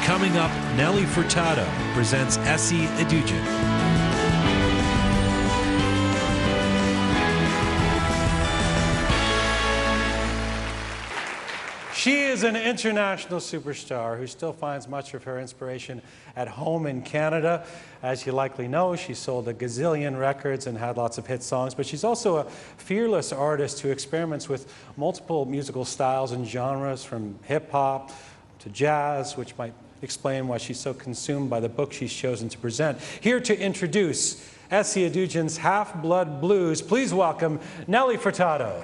Coming up, Nelly Furtado presents Edugyan. She is an international superstar who still finds much of her inspiration at home in Canada. As you likely know, she sold a gazillion records and had lots of hit songs, but she's also a fearless artist who experiments with multiple musical styles and genres, from hip-hop to jazz, which might explain why she's so consumed by the book she's chosen to present. Here to introduce Edugyan's Half-Blood Blues, please welcome Nelly Furtado.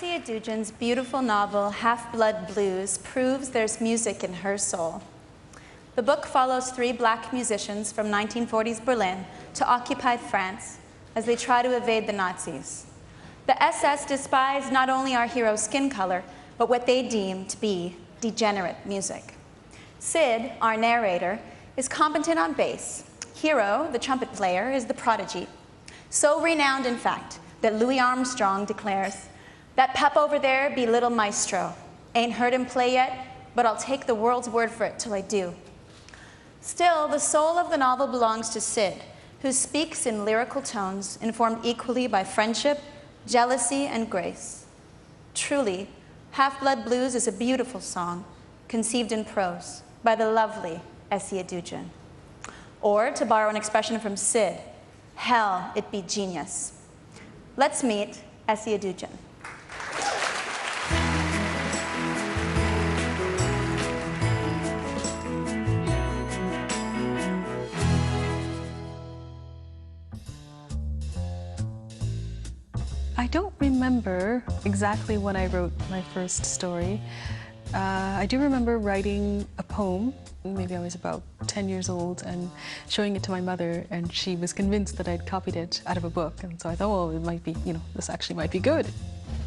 Edugyan's beautiful novel, Half-Blood Blues, proves there's music in her soul. The book follows three black musicians from 1940s Berlin to occupied France as they try to evade the Nazis. The SS despise not only our hero's skin color, but what they deem to be degenerate music. Sid, our narrator, is competent on bass. Hero, the trumpet player, is the prodigy. So renowned, in fact, that Louis Armstrong declares, "That pep over there be little maestro. Ain't heard him play yet, but I'll take the world's word for it till I do." Still, the soul of the novel belongs to Sid, who speaks in lyrical tones informed equally by friendship, jealousy, and grace. Truly, Half-Blood Blues is a beautiful song, conceived in prose by the lovely Edugyan. Or, to borrow an expression from Sid, hell, it be genius. Let's meet Edugyan. I don't remember exactly when I wrote my first story. I do remember writing a poem. Maybe I was about 10 years old and showing it to my mother, and she was convinced that I'd copied it out of a book. And so I thought, well, it might be, this actually might be good.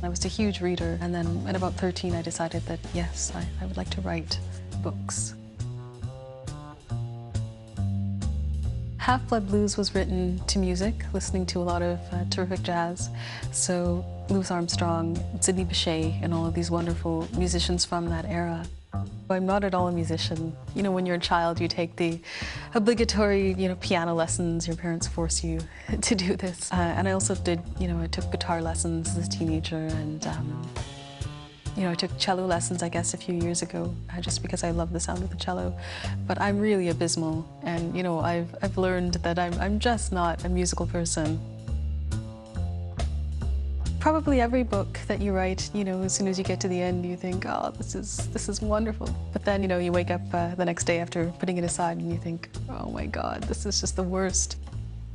I was a huge reader, and then at about 13 I decided that, yes, I would like to write books. Half-Blood Blues was written to music, listening to a lot of terrific jazz. So Louis Armstrong, Sidney Bechet, and all of these wonderful musicians from that era. I'm not at all a musician. When you're a child, you take the obligatory, piano lessons. Your parents force you to do this. And I also did, I took guitar lessons as a teenager, and I took cello lessons, I guess, a few years ago, just because I love the sound of the cello. But I'm really abysmal, and I've learned that I'm just not a musical person. Probably every book that you write, as soon as you get to the end, you think, oh, this is wonderful. But then, you wake up the next day after putting it aside, and you think, oh my God, this is just the worst.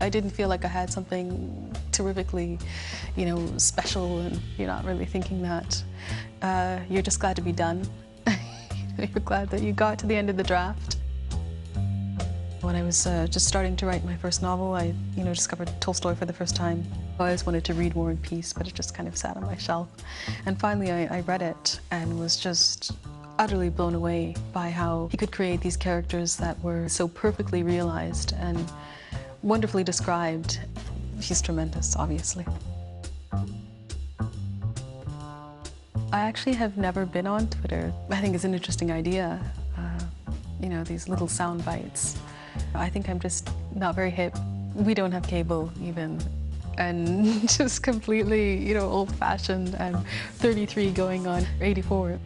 I didn't feel like I had something terrifically, special, and you're not really thinking that. You're just glad to be done. You're glad that you got to the end of the draft. When I was just starting to write my first novel, I discovered Tolstoy for the first time. I always wanted to read War and Peace, but it just kind of sat on my shelf. And finally I read it and was just utterly blown away by how he could create these characters that were so perfectly realized and wonderfully described. He's tremendous, obviously. I actually have never been on Twitter. I think it's an interesting idea, these little sound bites. I think I'm just not very hip. We don't have cable, even. And just completely, old-fashioned. I'm 33 going on 84.